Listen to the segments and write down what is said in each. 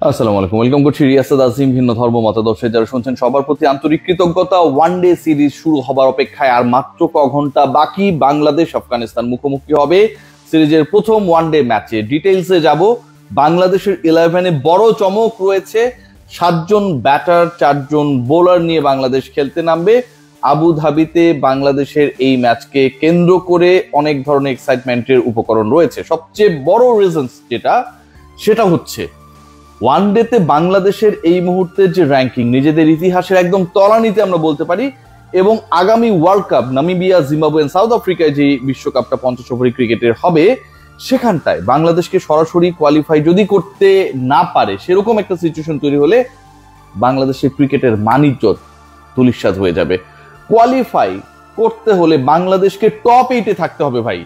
আসসালামু আলাইকুম, ওয়েলকাম করছি রিয়াসাদ আজিম। ভিন্ন ধর্ম মতাদর্শে যারা শুনছেন সবার প্রতি আন্তরিক কৃতজ্ঞতা। ওয়ানডে সিরিজ শুরু হবার অপেক্ষায় আর মাত্র ঘন্টা বাকি। বাংলাদেশ আফগানিস্তান মুখোমুখি হবে সিরিজের প্রথম ওয়ানডে ম্যাচে। ডিটেইলসে যাব। বাংলাদেশের 11-এ বড় চমক রয়েছে। 7 জন ব্যাটার 4 জন বোলার নিয়ে বাংলাদেশ খেলতে নামবে আবুধাবিতে। বাংলাদেশের এই ম্যাচকে কেন্দ্র করে অনেক ধরনের এক্সাইটমেন্টের উপকরণ রয়েছে। সবচেয়ে বড় রিজন সেটা হচ্ছে ওয়ানডেতে বাংলাদেশের এই মুহূর্তের যে র্যাঙ্কিং, নিজেদের ইতিহাসের একদম তলানিতে আমরা বলতে পারি। এবং আগামী world cup Namibia, Zimbabwe, south আফ্রিকায় যে বিশ্বকাপটা 50 ওভারি ক্রিকেটের হবে, সেখানটায় বাংলাদেশকে সরাসরি কোয়ালিফাই যদি করতে না পারে, সেরকম একটা সিচুয়েশন তৈরি হলে বাংলাদেশের ক্রিকেটের মান-ইজ্জত ধূলিসাৎ হয়ে যাবে। কোয়ালিফাই করতে হলে বাংলাদেশকে টপ 8-এ থাকতে হবে ভাই,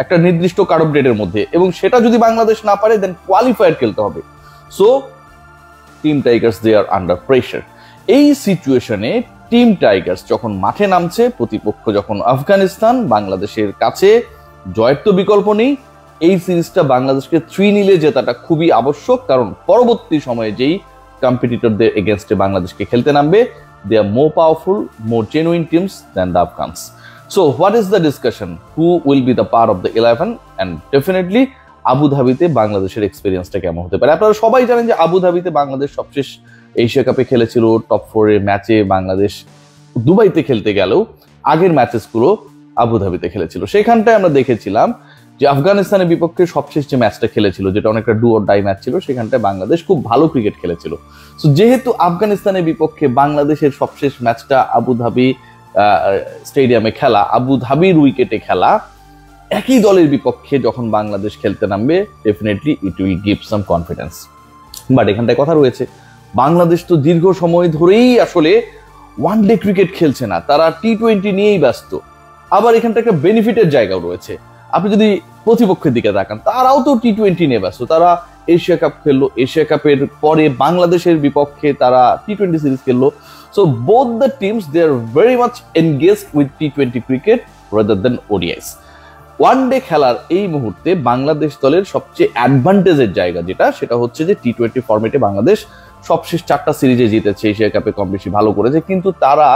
একটা নির্দিষ্ট কাট-অফ ডেটের মধ্যে। এবং সেটা যদি বাংলাদেশ না পারে, দেন কোয়ালিফায়ার খেলতে হবে। সো টিম টাইগার্স দে আর আন্ডার প্রেশার। এই সিচুয়েশনে টিম টাইগার্স যখন মাঠে নামছে, প্রতিপক্ষ যখন আফগানিস্তান, বাংলাদেশের কাছে জয়ের তো বিকল্প নেই। এই সিরিজটা বাংলাদেশকে 3-0 জেতাটা খুবই আবশ্যক, কারণ পরবর্তী সময়ে যেই কম্পিটিটরদের এগেনস্টে বাংলাদেশকে খেলতে নামবে, they are more powerful, more genuine teams than the Afghans. So what is the discussion? Who will be the part of the 11? And definitely আবুধাবিতে বাংলাদেশের এক্সপিরিয়েন্সটা কেমন হতে পারে। আপনারা সবাই জানেন যে আবুধাবিতে বাংলাদেশ সবশেষ এশিয়া কাপে খেলেছিল। টপ 4-এর ম্যাচে বাংলাদেশ দুবাইতে খেলতে গেলেও আগের ম্যাচেসগুলো আবুধাবিতে খেলেছিল। সেখানটায় আমরা দেখেছিলাম যে আফগানিস্তানের বিপক্ষে সবশেষ যে ম্যাচটা খেলেছিল, যেটা অনেকটা ডু অর ডাই ম্যাচ ছিল, সেখানটায় বাংলাদেশ খুব ভালো ক্রিকেট খেলেছিল। সো যেহেতু আফগানিস্তানের বিপক্ষে বাংলাদেশের সবশেষ ম্যাচটা আবুধাবি স্টেডিয়ামে খেলা, আবুধাবির উইকেটে খেলা, একই দলের বিপক্ষে যখন বাংলাদেশ খেলতে নামবে, definitely it will give some confidence. But এখানটায় কথা রয়েছে, বাংলাদেশ তো দীর্ঘ সময় ধরেই আসলে ওয়ানডে ক্রিকেট খেলছে না, তারা টি-20 নিয়েই ব্যস্ত। আবার এখানটা একটা বেনিফিটের জায়গাও রয়েছে। আপনি যদি প্রতিপক্ষের দিকে তাকান, তারাও তো টি-20 নিয়ে ব্যস্ত। তারা এশিয়া কাপ খেললো, এশিয়া কাপের পরে বাংলাদেশের বিপক্ষে তারা টি-20 সিরিজ খেললো। So both the teams they are very much engaged with টি-20 cricket rather than ODIs. One day খেলার এই মুহূর্তে বাংলাদেশ দলের সবচেয়ে অ্যাডভান্টেজের জায়গা সেটা হচ্ছে যে টি-20 ফরম্যাটে বাংলাদেশ সবশেষ 4টা সিরিজে জিতেছে, এশিয়া কাপে কম বেশি ভালো করেছে, কিন্তু তারা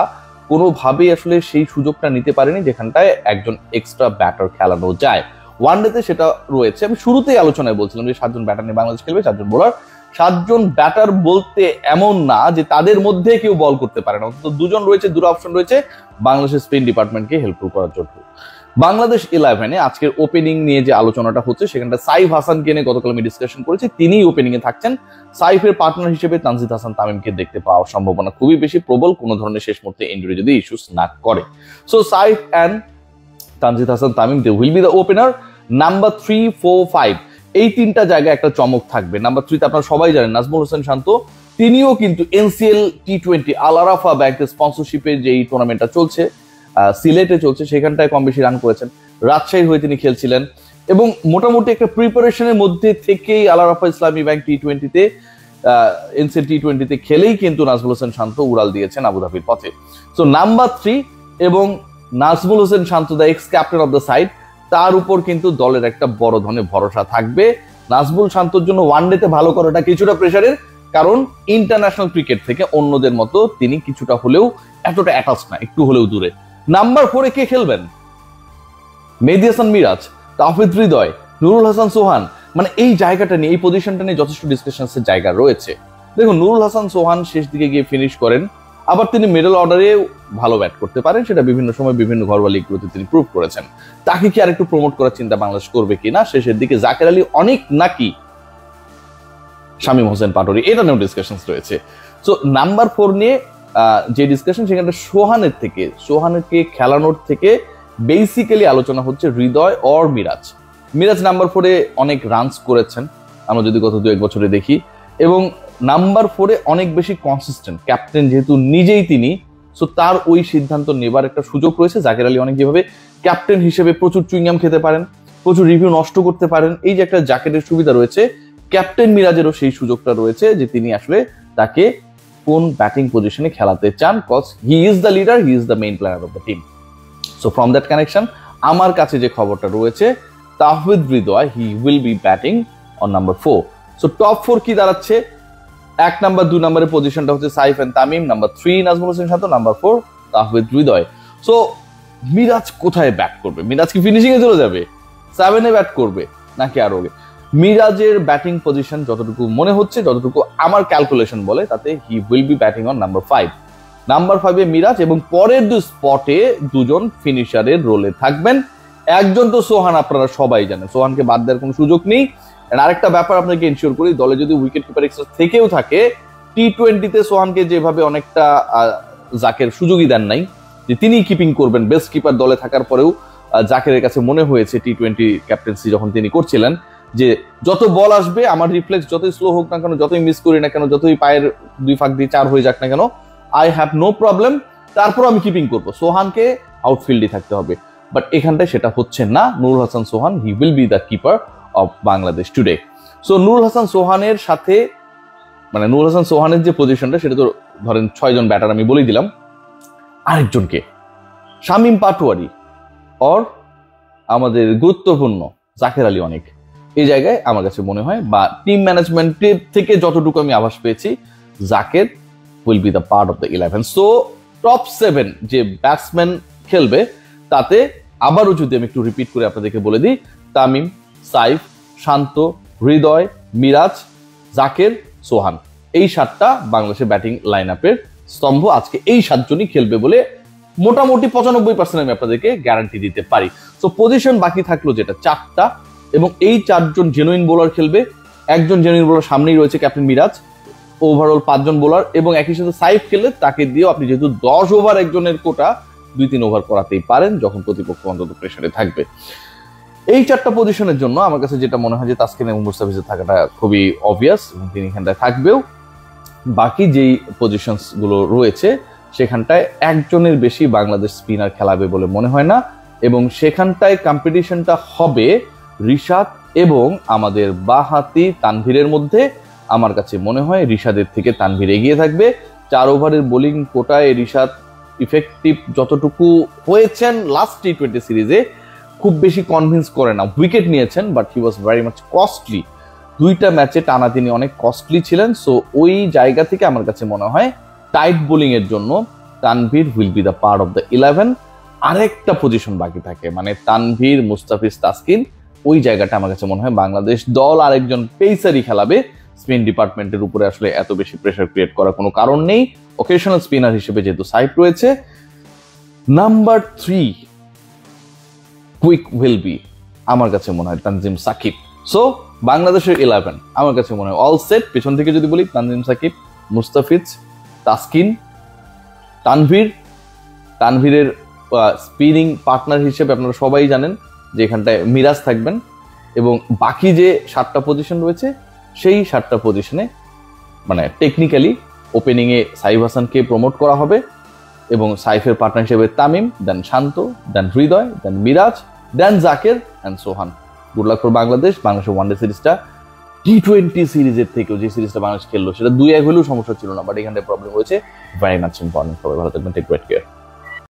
কোনোভাবেই আসলে সেই সুযোগটা নিতে পারেনি যেখানটায় একজন এক্সট্রা ব্যাটার খেলানো যায়। ওয়ানডেতে সেটা রয়েছে। আমি শুরুতেই আলোচনায় বলছিলাম যে 7 জন ব্যাটার নিয়ে বাংলাদেশ খেলবে, 4 জন বোলার। 7 জন ব্যাটার বলতে এমন না যে তাদের মধ্যে কেউ বল করতে পারে না, অন্তত 2 জন রয়েছে, 2টা অপশন রয়েছে বাংলাদেশের স্পিন ডিপার্টমেন্টকে হেল্পফুল করার জন্য। বাংলাদেশ 11-এ আজকের ওপেনিং নিয়ে যে আলোচনাটা হচ্ছে, সেখানটা সাইফ হাসানকে নিয়ে গতকাল আমি ডিসকাশন করেছি। তিনিই ওপেনিং এ থাকছেন। সাইফের পার্টনার হিসেবে তানজিদ হাসান তামিমকে দেখতে পাওয়ার সম্ভাবনা খুবই বেশি, প্রবল, কোনো ধরনের শেষ মুহূর্তে ইনজুরি যদি ইস্যুস না করে। So Saif and Tanzid Hasan Tamim they will be the opener. Number 3, 4, 5 এই 3টা জায়গায় একটা চমক থাকবে। নাম্বার 3 তে আপনারা সবাই জানেন নাজমুল হোসেন শান্ত, তিনিও কিন্তু এনসিএল টি-20 আল আরাফা ব্যাংকের স্পন্সরশিপে যে এই টুর্নামেন্টটা চলছে, সিলেটে চলছে, সেখানটায় কম বেশি রান করেছেন। রাজশাহীর হয়ে তিনি খেলছিলেন এবং মোটামুটি একটা প্রিপারেশনের মধ্যে থেকেই আল আরাফা ইসলামী ব্যাংক টি-20তে এনসিএল টি-20তে খেলেই কিন্তু নাজমুল হোসেন শান্ত উড়াল দিয়েছেন আবুধাবির পথে। সো নাম্বার 3 এবং Najmul Hossain Shanto the ex captain of the side, তার উপর কিন্তু দলের একটা বড় ধরনের ভরসা থাকবে। নাজমুল শান্তর জন্য ওয়ানডেতে ভালো করাটা কিছুটা প্রেসারের, কারণ ইন্টারন্যাশনাল ক্রিকেট থেকে অন্যদের মতো তিনি কিছুটা হলেও এতটা অ্যাটাচ না, একটু হলেও দূরে। নাম্বার 4-এ কে খেলবেন? মেহেদী হাসান মিরাজ, তাওহিদ হৃদয়, নুরুল হাসান সোহান। মানে এই জায়গাটা নিয়ে, এই পজিশনটা নিয়ে যথেষ্ট ডিসকাশনের জায়গা রয়েছে। দেখুন, নুরুল হাসান সোহান শেষ দিকে গিয়ে ফিনিশ করেন, আবার তিনি মিডল অর্ডারে ভালো ব্যাট করতে পারেন, সেটা বিভিন্ন সময় বিভিন্ন ঘরোয়া লিগগুলোতে তিনি প্রুভ করেছেন। তাকে কি আরেকটু প্রমোট করার চিন্তা বাংলাদেশ করবে কিনা? শেষের দিকে জাকের আলী অনেক নাকি শামীম হোসেন পাটোয়ারি, এটা নিয়েও ডিসকাশন রয়েছে। সো নাম্বার 4 নিয়ে যে ডিসকাশন, সেখানে সোহানকে খেলানোর থেকে বেসিক্যালি আলোচনা হচ্ছে হৃদয় অর মিরাজ। মিরাজ নাম্বার 4-এ অনেক রানস করেছেন আমরা যদি গত 2-1 বছরে দেখি, এবং নাম্বার 4-এ অনেক বেশি কনসিস্টেন্ট, ক্যাপ্টেন যেহেতু নিজেই তিনি, সো তার ওই সিদ্ধান্ত নেবার একটা সুযোগ রয়েছে। জাকের আলী অনেক যেভাবে ক্যাপ্টেন হিসেবে প্রচুর চুইংগাম খেতে পারেন, প্রচুর রিভিউ নষ্ট করতে পারেন, এই যে একটা জাকেটের সুবিধা রয়েছে, ক্যাপ্টেন মিরাজেরও সেই সুযোগটা রয়েছে যে তিনি আসলে তাকে কোন ব্যাটিং পজিশনে খেলাতে চান, cause he is the leader, he is the main player of the team. So from that connection আমার কাছে যে খবরটা রয়েছে, Towhid Hridoy he will be batting on number 4। So top 4 কি দাঁড়াচ্ছে? 1 নাম্বার 2 নাম্বারের পজিশনটা হচ্ছে Saif and Tamim, number 3 Najmul Hossain Shanto, number 4 Tahmid Hridoy. So Miraz কোথায় ব্যাট করবে? মিরাজ কি ফিনিশিং এ চলে যাবে, 7 এ ব্যাট করবে নাকি আরো আগে? মিরাজের ব্যাটিং পজিশন যতটুকু মনে হচ্ছে, যতটুকু আমার ক্যালকুলেশন বলে, তাতে হি will be batting on number 5। Number 5 এ মিরাজ এবং পরের 2 স্পটে দুজন ফিনিশারের রোলে থাকবেন। একজন তো সোহান, আপনারা সবাই জানেন, সোহানকে বাদ দেওয়ার কোনো সুযোগ নেই। আরেকটা ব্যাপার আপনাকে এনশিওর করি, দলে যদি উইকেট কিপার এক্সট্রা থেকেও থাকে, টি-20তে সোহানকে যেভাবে অনেকটা জাকের সুযোগই দেন নাই যে তিনি কিপিং করবেন, বেস্ট কিপার দলে থাকার পরেও জাকেরের কাছে মনে হয়েছে টি-20 ক্যাপ্টেন্সি যখন তিনি করছিলেন যে যত বল আসবে আমার রিফ্লেক্স যতই স্লো হোক না কেন, যতই মিস করি না কেন, যতই পায়ের 2 ফাঁক দিয়ে 4 হয়ে যাক না কেন, আই হ্যাভ নো প্রবলেম, তারপর আমি কিপিং করবো। সোহানকে আউটফিল্ডে থাকতে হবে, বাট এখানটায় সেটা হচ্ছে না। Nurul Hasan Sohan, he will be the keeper of Bangladesh today. So Nurul Hasan সোহানের সাথে, মানে নুরুল হাসান সোহানের যে পজিশনটা, সেটা তো ধরেন 6 জন ব্যাটার আমি বলেই দিলাম। আরেকজনকে শামীম পাটোয়ারি অর আমাদের গুরুত্বপূর্ণ জাকের আলী অনেক, এই জায়গায় আমার কাছে মনে হয়, বা টিম ম্যানেজমেন্টের থেকে যতটুকু আমি আভাস পেয়েছি, Jaker will be the part of the 11। So top 7 যে ব্যাটসম্যান খেলবে, তাতে আবারও যদি আমি একটু রিপিট করে আপনাদেরকে বলে দিই, তামিম, সাইফ, শান্ত, হৃদয়, মিরাজ, জাকের, সোহান, এই 7টা বাংলাদেশের ব্যাটিং লাইন আপের স্তম্ভ। আজকে এই 7 জনই খেলবে বলে মোটামুটি 95% আমি আপনাদেরকে গ্যারান্টি দিতে পারি। সো পজিশন বাকি থাকলো যেটা 4টা, এবং এই 4 জন জেনুইন বোলার খেলবে। একজন জেনুইন বোলার সামনেই রয়েছে ক্যাপ্টেন মিরাজ, ওভারঅল 5 জন বোলার, এবং একই সাথে সাইফ খেললে তাকে দিয়েও আপনি যেহেতু 10 ওভার একজনের কোটা, 2-3 ওভার করাতেই পারেন যখন প্রতিপক্ষ অন্তত প্রেসারে থাকবে। এই 4টা পজিশনের জন্য আমার কাছে যেটা মনে হয় যে তাসকিন এবং মুস্তাফিজের থাকাটা খুবই অবভিয়াস, এবং তিনি এখানটায় থাকবেও। বাকি যেই পজিশনস গুলো রয়েছে সেখানটায় একজনের বেশি বাংলাদেশ স্পিনার খেলাবে বলে মনে হয় না, এবং সেখানটায় কম্পিটিশনটা হবে রিশাদ এবং আমাদের বাঁহাতি তানভীরের মধ্যে। আমার কাছে মনে হয় রিশাদের থেকে তানভীর এগিয়ে থাকবে। 4 ওভারের বোলিং কোটায় রিশাদ ইফেক্টিভ যতটুকু হয়েছেন লাস্ট টি-20 সিরিজে, খুব বেশি কনভিন্স করে না। উইকেট নিয়েছেন, but he was very much costly. 2টা ম্যাচে টানা তিনি অনেক কস্টলি ছিলেন। সো ওই জায়গা থেকে আমার কাছে মনে হয় টাইট বোলিং এর জন্য Tanvir will be the part of the 11। আরেকটা পজিশন বাকি থাকে, মানে তানভীর, মুস্তাফিজ, তাসকিন, ওই জায়গাটা আমার কাছে মনে হয় বাংলাদেশ দল আরেকজন পেসারই খেলাবে। স্পিন ডিপার্টমেন্টের উপরে আসলে এত বেশি প্রেসার ক্রিয়েট করার কোনো কারণ নেই, অকেশনাল স্পিনার হিসেবে যেহেতু সাইফ রয়েছে। নাম্বার 3 কুইক উইল বি আমার কাছে মনে হয় তানজিম সাকিব। সো বাংলাদেশের 11 আমার কাছে মনে হয় অল সেট। পেছন থেকে যদি বলি, তানজিম সাকিব, মুস্তাফিজ, তাসকিন, তানভীরের স্পিনিং পার্টনার হিসেবে আপনারা সবাই জানেন যে এখানটায় মিরাজ থাকবেন, এবং বাকি যে 7টা পজিশন রয়েছে সেই 7টা পজিশনে মানে টেকনিক্যালি ওপেনিংয়ে সাইফ হাসানকে প্রমোট করা হবে, এবং সাইফের পার্টনার হিসেবে Tamim, then Shanto, then Hridoy, then Miraz, then Jaker and Sohan. Good luck for Bangladesh. বাংলাদেশের ওয়ানডে সিরিজটা টি-20 সিরিজের থেকেও, যে সিরিজটা বাংলাদেশ খেললো সেটা 2-1 হলেও সমস্যা ছিল না, বাট এখানটায় প্রবলেম হয়েছে। Very much important. সবাই ভালো থাকবেন, টেক গ্রেট কেয়ার।